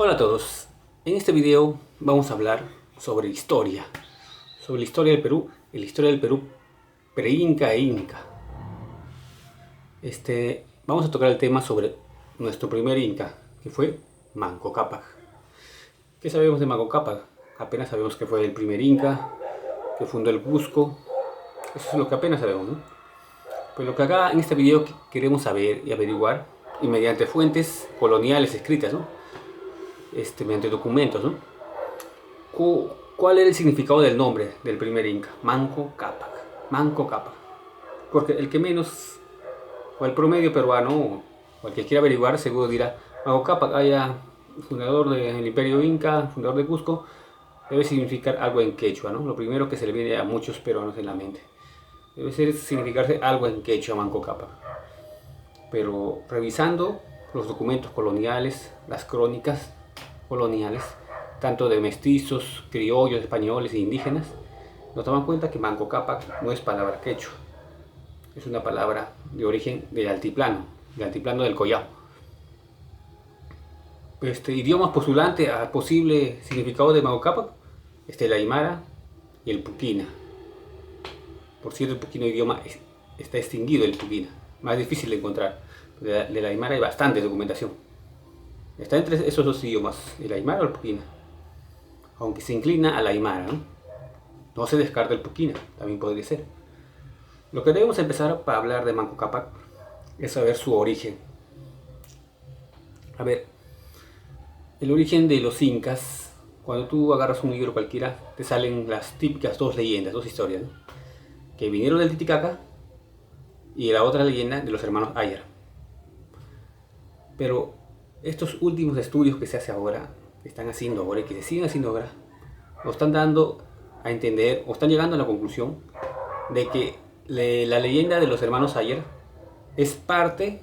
Hola a todos, en este video vamos a hablar sobre historia, sobre la historia del Perú, y la historia del Perú pre-Inca e Inca. Vamos a tocar el tema sobre nuestro primer Inca, que fue Manco Cápac. ¿Qué sabemos de Manco Cápac? Apenas sabemos que fue el primer Inca, que fundó el Cusco, eso es lo que apenas sabemos, ¿no? Pues lo que acá en este video queremos saber y averiguar, y mediante fuentes coloniales escritas, ¿no? Mediante documentos, ¿no? ¿Cuál era el significado del nombre del primer Inca? Manco Cápac. Manco Cápac. Porque el que menos, o el promedio peruano, o el que quiera averiguar, seguro dirá, Manco Cápac, fundador del Imperio Inca, fundador de Cusco, debe significar algo en quechua, ¿no? Lo primero que se le viene a muchos peruanos en la mente. Debe significarse algo en quechua, Manco Cápac. Pero revisando los documentos coloniales, las crónicas coloniales, tanto de mestizos, criollos, españoles e indígenas, nos damos cuenta que Manco Cápac no es palabra quechua, es una palabra de origen del altiplano del Collao. Idioma postulante al posible significado de Manco Cápac, el aymara y el puquina. Por cierto, el puquino idioma está extinguido, el puquina, más difícil de encontrar. De la aymara hay bastante documentación. Está entre esos dos idiomas, el aymara o el puquina. Aunque se inclina al aymara, ¿no? No se descarta el puquina, también podría ser. Lo que debemos empezar para hablar de Manco Cápac es saber su origen. A ver, el origen de los incas, cuando tú agarras un libro cualquiera, te salen las típicas dos leyendas, dos historias, ¿no? Que vinieron del Titicaca y la otra leyenda de los hermanos Ayar. Pero estos últimos estudios que se hace ahora, que están haciendo ahora y que se siguen haciendo ahora, nos están dando a entender, o están llegando a la conclusión de que la leyenda de los hermanos Ayer es parte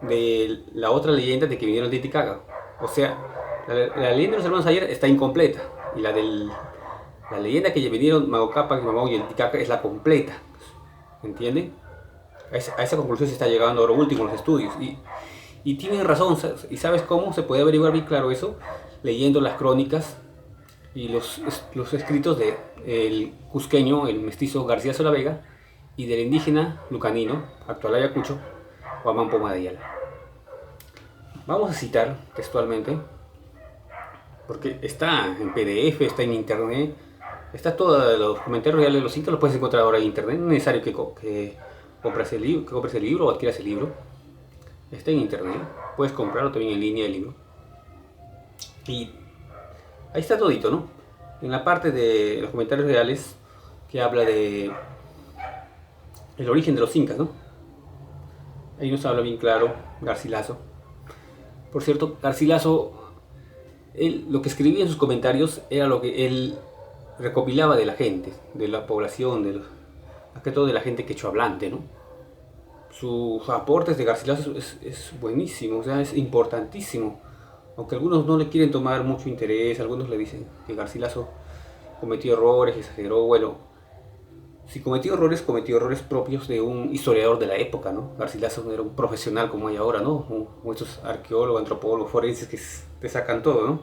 de la otra leyenda de que vinieron de Titicaca. O sea, la leyenda de los hermanos Ayer está incompleta y la leyenda que vinieron Manco Cápac, Mamau y el Titicaca es la completa. ¿Entienden? A esa conclusión se está llegando ahora último en los estudios. Y tienen razón, ¿y sabes cómo se puede averiguar bien claro eso? Leyendo las crónicas y los escritos del cusqueño, el mestizo García Solavega, y del indígena lucanino, actual Ayacucho, Guamán Poma de Ayala. Vamos a citar textualmente, porque está en PDF, está en internet, está todos los comentarios reales de los incas, los puedes encontrar ahora en internet, no es necesario que compres el libro o adquieras el libro. Está en internet, puedes comprarlo también en línea el libro. Y ahí está todito, ¿no? En la parte de los comentarios reales que habla de el origen de los incas, ¿no? Ahí nos habla bien claro Garcilaso. Por cierto, Garcilaso, lo que escribía en sus comentarios era lo que él recopilaba de la gente, de la población, más que todo de la gente quechua hablante, ¿no? Sus aportes de Garcilaso es buenísimo, o sea, es importantísimo. Aunque algunos no le quieren tomar mucho interés, algunos le dicen que Garcilaso cometió errores, exageró. Bueno, si cometió errores propios de un historiador de la época, ¿no? Garcilaso no era un profesional como hay ahora, ¿no? Como estos arqueólogos, antropólogos, forenses que te sacan todo, ¿no?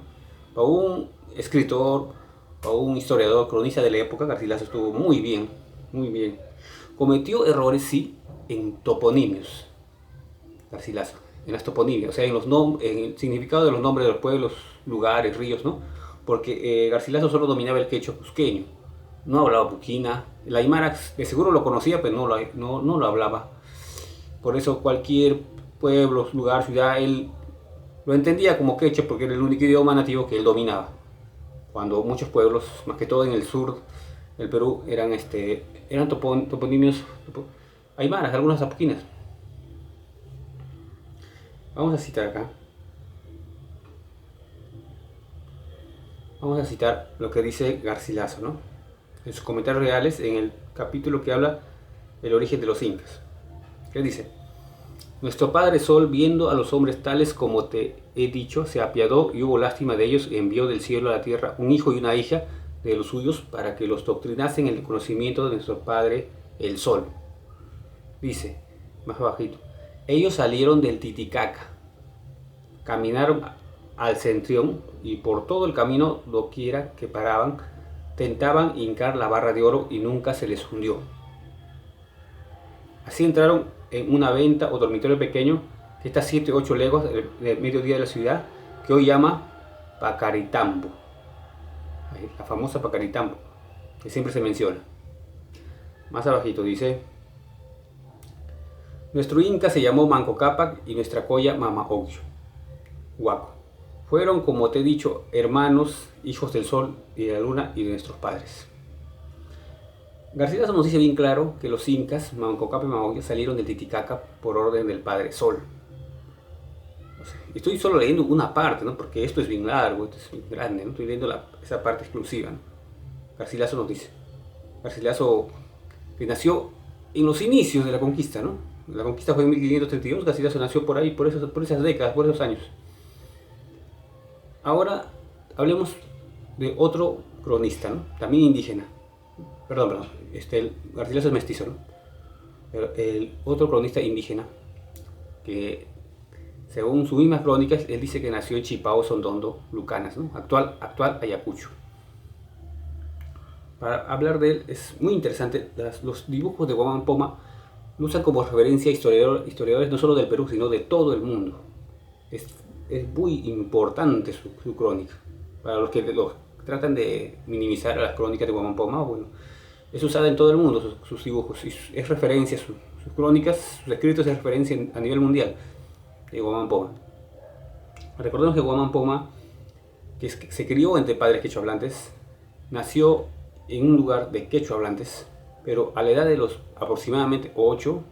Para un escritor, para un historiador, cronista de la época, Garcilaso estuvo muy bien, muy bien. Cometió errores, sí, en toponimios, Garcilaso, en las toponimias, o sea, en el significado de los nombres de los pueblos, lugares, ríos, ¿no? Porque Garcilaso solo dominaba el quechua cusqueño, no hablaba puquina, el aymara de seguro lo conocía, pero no lo hablaba. Por eso cualquier pueblo, lugar, ciudad, él lo entendía como quechua porque era el único idioma nativo que él dominaba. Cuando muchos pueblos, más que todo en el sur del Perú, eran toponimios aymaras, algunas apuquinas. Vamos a citar acá. Vamos a citar lo que dice Garcilaso, ¿no? En sus comentarios reales, en el capítulo que habla del origen de los incas. ¿Qué dice? Nuestro Padre Sol, viendo a los hombres tales como te he dicho, se apiadó y hubo lástima de ellos, y envió del cielo a la tierra un hijo y una hija de los suyos para que los doctrinasen en el conocimiento de nuestro Padre el Sol. Dice, más bajito, ellos salieron del Titicaca, caminaron al centurión y por todo el camino, doquiera que paraban, tentaban hincar la barra de oro y nunca se les hundió. Así entraron en una venta o dormitorio pequeño que está a 7 o 8 leguas del mediodía de la ciudad, que hoy llama Pacaritambo, la famosa Pacaritambo, que siempre se menciona. Más abajito dice: nuestro inca se llamó Manco Cápac y nuestra coya Mama Huaco. Fueron, como te he dicho, hermanos, hijos del sol y de la luna y de nuestros padres. Garcilaso nos dice bien claro que los incas, Manco Cápac y Mama Ocllo, salieron del Titicaca por orden del Padre Sol. Estoy solo leyendo una parte, ¿no? Porque esto es bien largo, esto es bien grande, ¿no? Estoy leyendo esa parte exclusiva, ¿no? Garcilaso nos dice. Garcilaso, que nació en los inicios de la conquista, ¿no? La conquista fue en 1532, Garcilaso nació por ahí, por esas décadas, por esos años. Ahora hablemos de otro cronista, ¿no? También indígena. Perdón, Garcilaso es mestizo, ¿no? Pero el otro cronista indígena, que según sus mismas crónicas, él dice que nació en Chipao, Sondondo, Lucanas, ¿no? Actual Ayacucho. Para hablar de él es muy interesante. Los dibujos de Guamán Poma lo usan como referencia a historiadores no solo del Perú, sino de todo el mundo. Es muy importante su crónica. Para los que tratan de minimizar las crónicas de Guamán Poma, bueno, es usada en todo el mundo sus dibujos. Es referencia, sus crónicas, sus escritos es referencia a nivel mundial de Guamán Poma. Recordemos que Guamán Poma, que se crió entre padres quechohablantes, nació en un lugar de quechohablantes, pero a la edad de los aproximadamente 8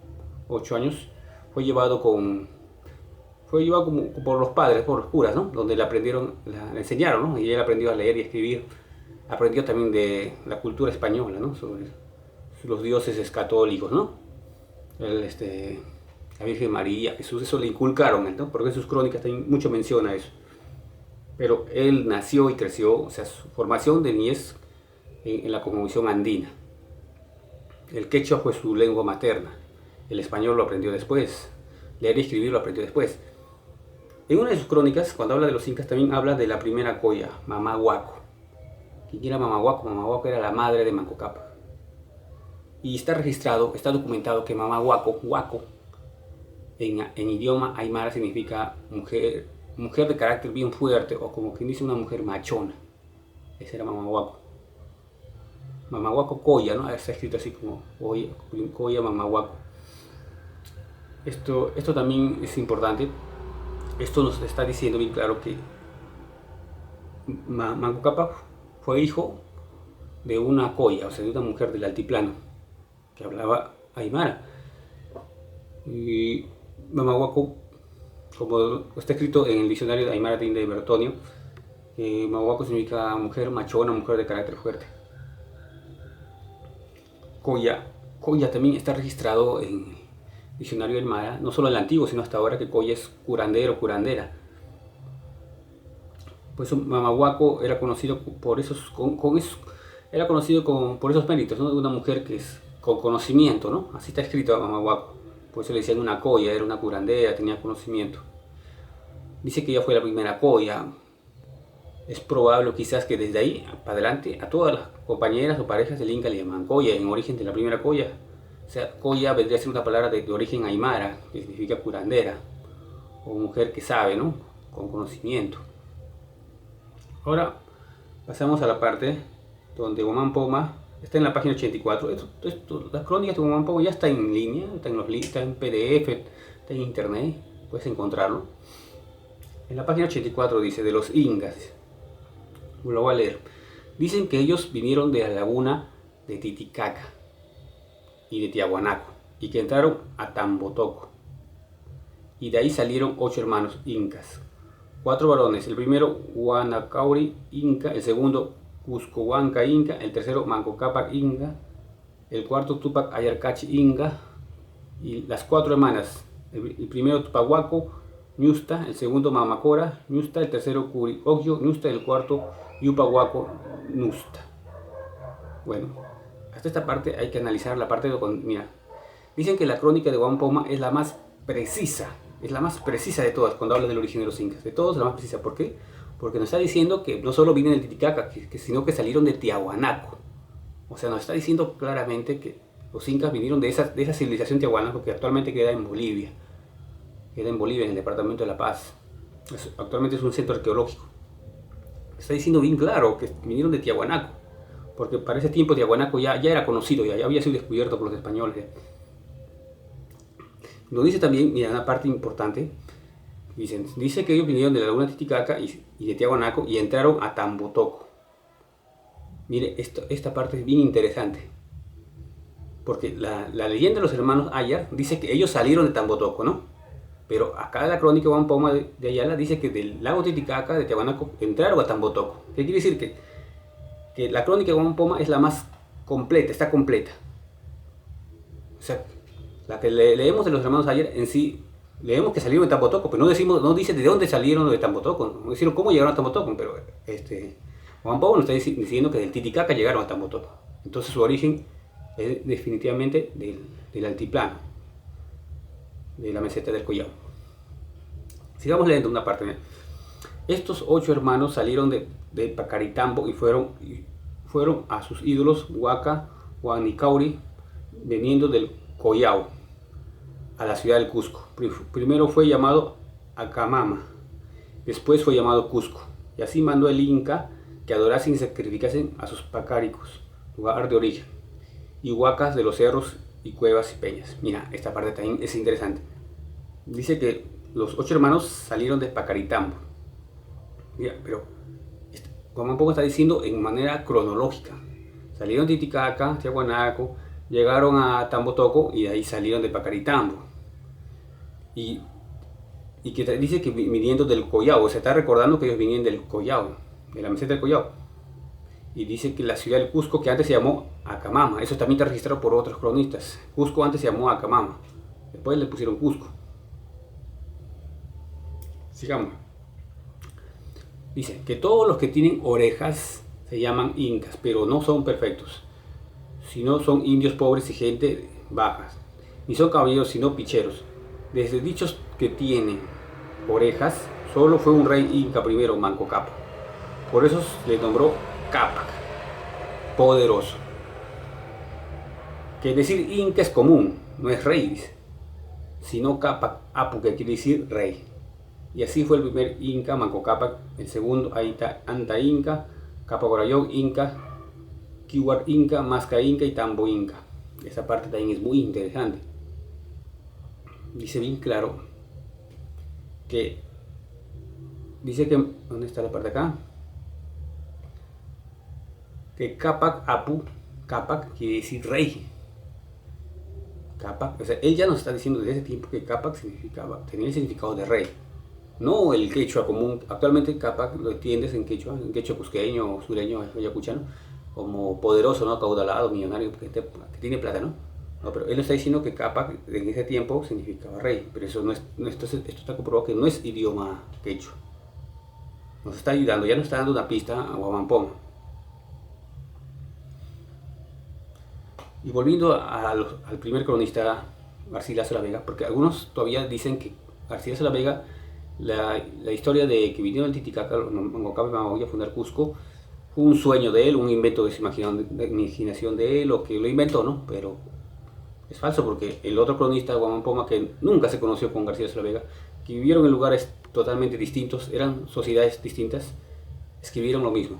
años fue llevado como por los padres, por los curas, ¿no? Donde le enseñaron, ¿no? Y él aprendió a leer y escribir. Aprendió también de la cultura española, ¿no? Sobre los dioses católicos, ¿no? La Virgen María, Jesús, eso le inculcaron, ¿no? Porque en sus crónicas también mucho menciona eso. Pero él nació y creció, o sea, su formación de niñez en la cosmovisión andina. El quechua fue su lengua materna. El español lo aprendió después. Leer y escribir lo aprendió después. En una de sus crónicas, cuando habla de los incas, también habla de la primera coya, Mama Huaco. ¿Quién era Mama Huaco? Mama Huaco era la madre de Manco Cápac. Y está registrado, está documentado que Mama Huaco, en idioma aymara significa mujer de carácter bien fuerte, o como quien dice una mujer machona. Esa era Mama Huaco. Mama Huaco Coya, ¿no? Está escrito así como Coya Mama Huaco. Esto también es importante. Esto nos está diciendo bien claro que Manco Cápac fue hijo de una coya, o sea, de una mujer del altiplano que hablaba aymara. Y Mama Huaco, como está escrito en el diccionario de Aymara de Bertonio, Mama Huaco significa mujer machona, mujer de carácter fuerte. Coya también está registrado en el diccionario del Mara, no solo el antiguo, sino hasta ahora, que coya es curandero, curandera. Pues Mama Huaco era conocido por esos, era conocido por esos méritos, ¿no? De una mujer que es con conocimiento, ¿no? Así está escrito a Mama Huaco. Por eso le decían una coya, era una curandera, tenía conocimiento. Dice que ella fue la primera coya. Es probable quizás que desde ahí para adelante a todas las compañeras o parejas del Inca le llaman coya, en origen de la primera coya. O sea, coya vendría a ser una palabra de origen aymara, que significa curandera, o mujer que sabe, ¿no? Con conocimiento. Ahora pasamos a la parte donde Guamán Poma está en la página 84. Las crónicas de Guamán Poma ya está en línea, está en PDF, está en internet, puedes encontrarlo. En la página 84 dice: de los incas. Lo voy a leer. Dicen que ellos vinieron de la laguna de Titicaca y de Tiahuanaco, y que entraron a Tambotoco, y de ahí salieron 8 hermanos incas, 4 varones, el primero Huanacauri Inca, el segundo Cuscohuanca Inca, el tercero Manco Cápac Inca, el cuarto Tupac Ayarcachi Inca, y las 4 hermanas, el primero Tupac Huaco Ñusta, el segundo Mamacora Ñusta, el tercero Curi Ocllo Ñusta, el cuarto Yupa Huaco Ñusta. Bueno, hasta esta parte hay que analizar la parte de... Mira, dicen que la crónica de Guamán Poma es la más precisa es la más precisa de todas cuando habla del origen de los incas. De todos, la más precisa. ¿Por qué? Porque nos está diciendo que no solo vienen del Titicaca, sino que salieron de Tiahuanaco. O sea, nos está diciendo claramente que los incas vinieron de esa civilización Tiahuanaco que actualmente queda en Bolivia. Queda en Bolivia, en el departamento de La Paz. Actualmente es un centro arqueológico. Está diciendo bien claro que vinieron de Tiahuanaco. Porque para ese tiempo Tiahuanaco ya era conocido, ya había sido descubierto por los españoles. Nos dice también, mira, una parte importante, dice que ellos vinieron de la laguna Titicaca y de Tiahuanaco y entraron a Tambotoco. Mire, esta parte es bien interesante, porque la leyenda de los hermanos Ayar dice que ellos salieron de Tambotoco, ¿no? Pero acá la crónica de Wampoma de Ayala dice que del lago Titicaca, de Tiahuanaco, entraron a Tambotoco. ¿Qué quiere decir? Que la crónica de Wampoma es la más completa, está completa. O sea, la que leemos de los hermanos Ayer en sí, leemos que salieron de Tambotoco, pero no dice de dónde salieron de Tambotoco, no decimos cómo llegaron a Tambotoco, pero Juan Pablo nos está diciendo que del Titicaca llegaron a Tambotoco. Entonces su origen es definitivamente del altiplano, de la meseta del Collao. Sigamos leyendo una parte. ¿Eh? Estos 8 hermanos salieron de Pacaritambo y fueron a sus ídolos Huaca, Huanicauri, veniendo del Collao a la ciudad del Cusco. Primero fue llamado Acamama, después fue llamado Cusco, y así mandó el Inca que adorasen y sacrificasen a sus pacáricos, lugar de origen, y huacas de los cerros y cuevas y peñas. Mira, esta parte también es interesante. Dice que los 8 hermanos salieron de Pacaritambo. Mira, pero como un poco está diciendo en manera cronológica. Salieron de Titicaca, Tiahuanaco, llegaron a Tambotoco y de ahí salieron de Pacaritambo. Y que dice que viniendo del Collao, se está recordando que ellos vinieron del Collao, de la meseta del Collao. Y dice que la ciudad del Cusco, que antes se llamó Acamama, eso también está registrado por otros cronistas. Cusco antes se llamó Acamama, después le pusieron Cusco. Sigamos. Dice que todos los que tienen orejas se llaman incas, pero no son perfectos, sino son indios pobres y gente baja, ni son caballeros sino picheros. Desde dichos que tienen orejas, solo fue un rey inca primero, Manco Cápac. Por eso le nombró Cápac, poderoso. Que decir inca es común, no es rey, sino Cápac Apu, que quiere decir rey. Y así fue el primer inca, Manco Cápac, el segundo Anta Inca, Capacorayón Inca, Kiwar Inca, Masca Inca y Tambo Inca. Esa parte también es muy interesante. Dice bien claro que dice que, ¿dónde está la parte acá? Que Cápac Apu, Cápac quiere decir rey. Cápac, o sea, él ya nos está diciendo desde ese tiempo que Cápac tenía el significado de rey. No el quechua común. Actualmente Cápac lo entiendes en quechua cusqueño, sureño, ayacuchano, como poderoso, ¿no? Acaudalado, millonario, que tiene plata, ¿no? No, pero él nos está diciendo que Cápac en ese tiempo significaba rey, pero eso no es, esto está comprobado que no es idioma quechua. Nos está ayudando, ya nos está dando una pista a Huamampoma. Y volviendo al primer cronista, Garcilaso de la Vega, porque algunos todavía dicen que Garcilaso de la Vega, la historia de que vinieron al Titicaca, Manco Cápac y Mamahuilla a fundar Cusco, fue un sueño de él, un invento de imaginación de él, o que lo inventó, ¿no? Pero es falso, porque el otro cronista, Huamampoma, que nunca se conoció con Garcilaso de la Vega, que vivieron en lugares totalmente distintos, eran sociedades distintas, escribieron lo mismo.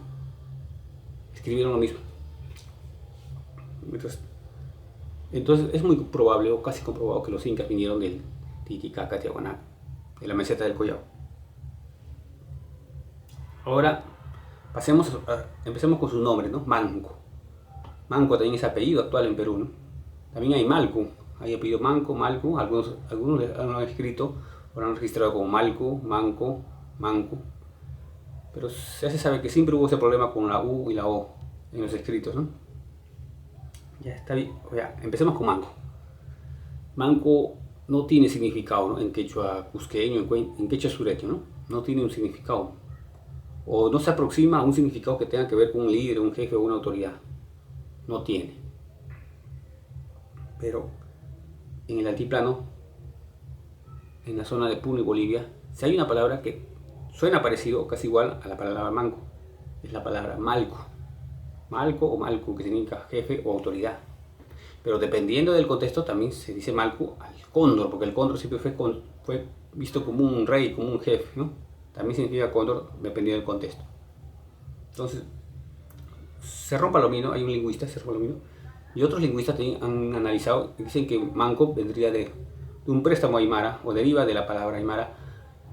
Entonces es muy probable, o casi comprobado, que los incas vinieron del Titicaca, Tiahuanaco, de la meseta del Collao. Ahora empecemos con sus nombres, ¿no? Manco. Manco también es apellido actual en Perú, ¿no? También hay Malco, hay apellido Manco, Malco, algunos lo han escrito o lo han registrado como Malco, Manco, Manco. Pero ya se sabe que siempre hubo ese problema con la U y la O en los escritos, ¿no? Ya está bien, ya, empecemos con Manco. Manco no tiene significado, ¿no? En quechua cusqueño, en quechua sureño, ¿no? No tiene un significado. O no se aproxima a un significado que tenga que ver con un líder, un jefe o una autoridad. No tiene. Pero en el altiplano en la zona de Puno y Bolivia, si hay una palabra que suena parecido o casi igual a la palabra manco, es la palabra malco. Malco o malcu, que significa jefe o autoridad. Pero dependiendo del contexto también se dice malcu al cóndor, porque el cóndor siempre fue visto como un rey, como un jefe, ¿no? También significa cóndor dependiendo del contexto. Entonces, Cerrón Palomino, hay un lingüista, Cerrón Palomino, y otros lingüistas han analizado y dicen que manco vendría de un préstamo aymara, o deriva de la palabra aymara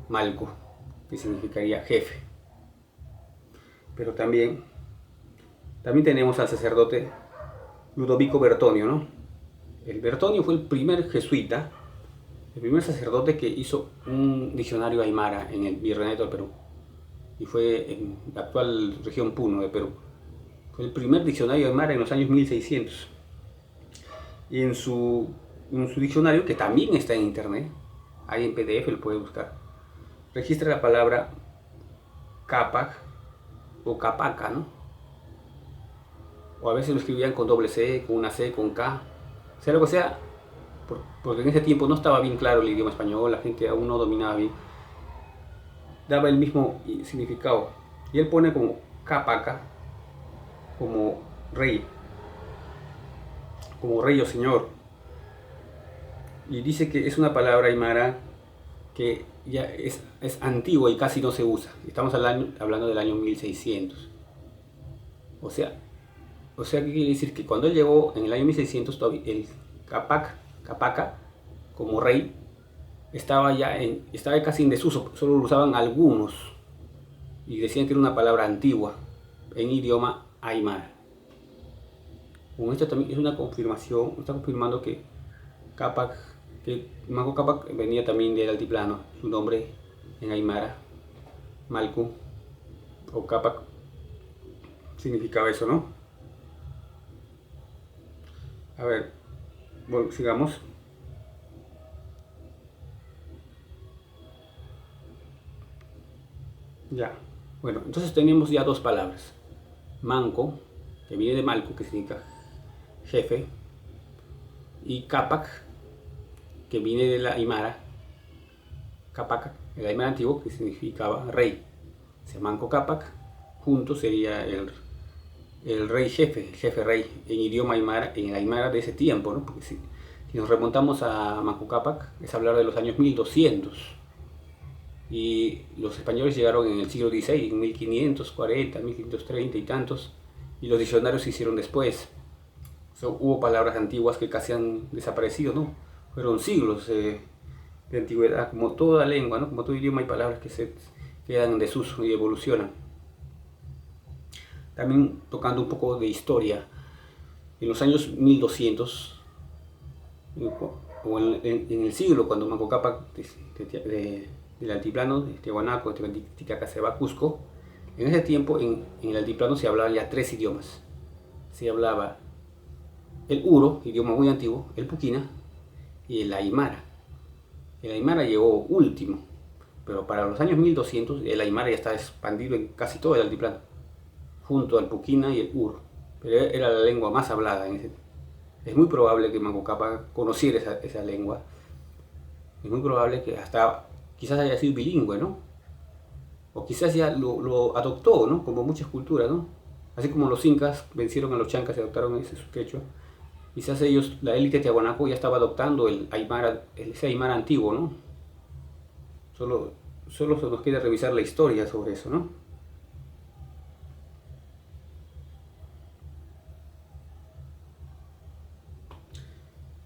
malco, que significaría jefe. Pero también tenemos al sacerdote Ludovico Bertonio, ¿no? El Bertonio fue el primer jesuita, el primer sacerdote que hizo un diccionario aymara en el Virreinato del Perú, y fue en la actual región Puno de Perú. Fue el primer diccionario aymara en los años 1600. Y en su diccionario, que también está en internet, hay en PDF, lo puede buscar, registra la palabra capac o capaca, ¿no? O a veces lo escribían con doble C, con una C, con K, sea lo que sea, porque en ese tiempo no estaba bien claro el idioma español, la gente aún no dominaba bien, daba el mismo significado. Y él pone como capaca, como rey o señor. Y dice que es una palabra aymara que ya es antigua y casi no se usa. Estamos hablando del año 1600. O sea, ¿qué quiere decir? Que cuando él llegó en el año 1600, el capaca, como rey, estaba casi en desuso, solo lo usaban algunos. Y decían que era una palabra antigua en idioma aymara. Con esto también es una confirmación, está confirmando que Manco Cápac venía también del altiplano. Su nombre en aymara, Malcu o Cápac, significaba eso, ¿no? A ver, bueno, sigamos. Ya, bueno, entonces tenemos ya dos palabras. Manco, que viene de Malcu, que significa jefe, y Cápac, que viene de la aymara, Capaca, el aymara antiguo, que significaba rey. O sea, Manco Cápac, juntos sería el rey jefe, el jefe rey, en idioma aymara, en el aymara de ese tiempo, ¿no? Porque si nos remontamos a Manco Cápac, es hablar de los años 1200. Y los españoles llegaron en el siglo XVI, en 1540, 1530 y tantos, y los diccionarios se hicieron después. Hubo palabras antiguas que casi han desaparecido, ¿no? Fueron siglos de antigüedad, como toda lengua, ¿no? Como todo idioma, hay palabras que se quedan en desuso y evolucionan. También tocando un poco de historia, en los años 1200, o en el siglo, cuando Manco Cápac del altiplano, de Tiahuanaco, de Titicaca, se va a Cusco, en ese tiempo en el altiplano se hablaban ya tres idiomas. Se hablaba el uro, idioma muy antiguo, el puquina y el aymara. El aymara llegó último, pero para los años 1200 el aymara ya está expandido en casi todo el altiplano, junto al puquina y el uro, pero era la lengua más hablada. Es muy probable que Manco Cápac conociera esa lengua. Es muy probable que hasta quizás haya sido bilingüe, ¿no? O quizás ya lo adoptó, ¿no? Como muchas culturas, ¿no? Así como los incas vencieron a los chancas y adoptaron ese quechua. Quizás ellos, la élite de Tiahuanaco, ya estaba adoptando ese aymara antiguo, ¿no? Solo se nos queda revisar la historia sobre eso, ¿no?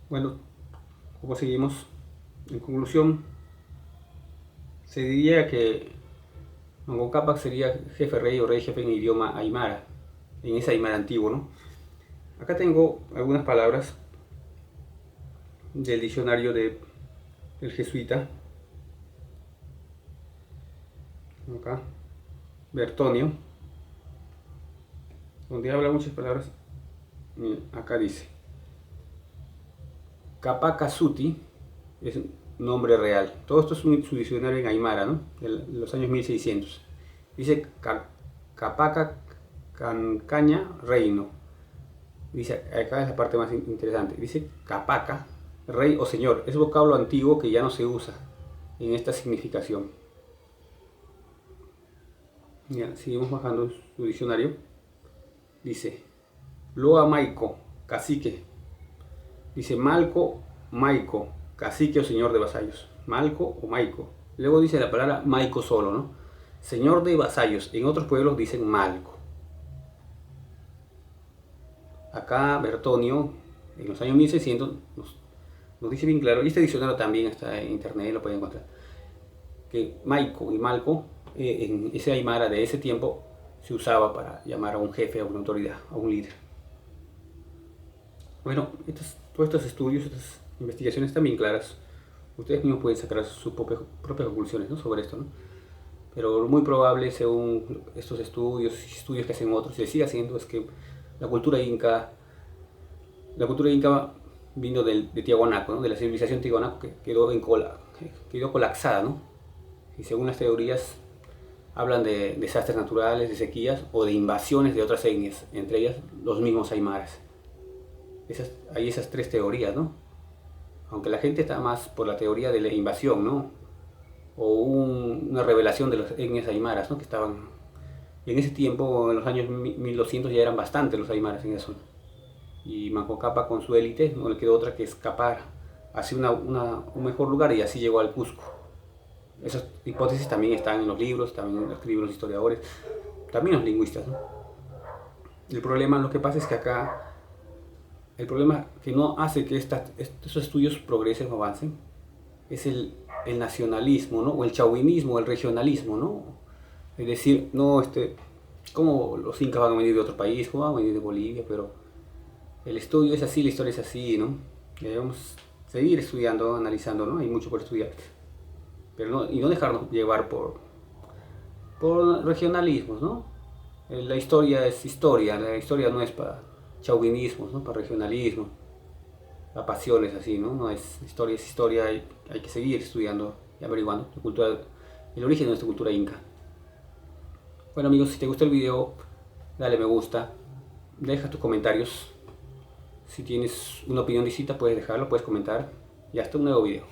Bueno, ¿cómo seguimos? En conclusión, se diría que Manco Cápac sería jefe rey o rey jefe en idioma aymara, en ese aymara antiguo, ¿no? Acá tengo algunas palabras del diccionario del jesuita. Acá, Bertonio, donde habla muchas palabras. Acá dice: Capaca Suti es un nombre real. Todo esto es su diccionario en aymara, ¿no? De los años 1600. Dice Capaca Cancaña Reino. Dice, acá es la parte más interesante. Dice Capaca, rey o señor. Es vocablo antiguo que ya no se usa. en esta significación. Ya, seguimos bajando su diccionario. Dice, Loa Maico, cacique. Dice Malco, Maico, cacique o señor de vasallos. Malco o Maico. Luego dice la palabra Maico solo, ¿no? Señor de vasallos. En otros pueblos dicen Malco. Acá Bertonio, en los años 1600, nos dice bien claro, y este diccionario también está en internet, lo pueden encontrar, que Maico y Malco, en ese aymara de ese tiempo, se usaba para llamar a un jefe, a una autoridad, a un líder. Bueno, todos estos estudios, estas investigaciones están bien claras. Ustedes mismos pueden sacar sus propias conclusiones, ¿no?, sobre esto, ¿no? Pero lo muy probable, según estos estudios que hacen otros, y se sigue haciendo, es que la cultura inca vino de Tiahuanaco, ¿no?, de la civilización Tiahuanaco, que quedó colapsada, ¿no? Y según las teorías, hablan de desastres naturales, de sequías o de invasiones de otras etnias, entre ellas los mismos aymaras. Hay esas tres teorías, ¿no? Aunque la gente está más por la teoría de la invasión, ¿no?, o una revelación de las etnias aymaras, ¿no?, que estaban en ese tiempo, en los años 1200, ya eran bastantes los aymaras en eso. Y Manco Cápac con su élite no le quedó otra que escapar hacia un mejor lugar, y así llegó al Cusco. Esas hipótesis también están en los libros, también escriben los historiadores, también los lingüistas, ¿no? El problema, lo que pasa es que acá, el problema que no hace que estos estudios progresen o avancen, es el nacionalismo, ¿no?, o el chauvinismo, el regionalismo, ¿no? Es decir, no, ¿cómo los incas van a venir de otro país? ¿Cómo van a venir de Bolivia? Pero el estudio es así, la historia es así, ¿no? Debemos seguir estudiando, analizando, ¿no? Hay mucho por estudiar. Pero no dejarnos llevar por regionalismos, ¿no? La historia es historia, la historia no es para chauvinismos, ¿no?, para regionalismo, para pasiones así, ¿no? No es historia, hay que seguir estudiando y averiguando el origen de nuestra cultura inca. Bueno amigos, si te gustó el video, dale me gusta, deja tus comentarios. Si tienes una opinión distinta, puedes dejarlo, puedes comentar, y hasta un nuevo video.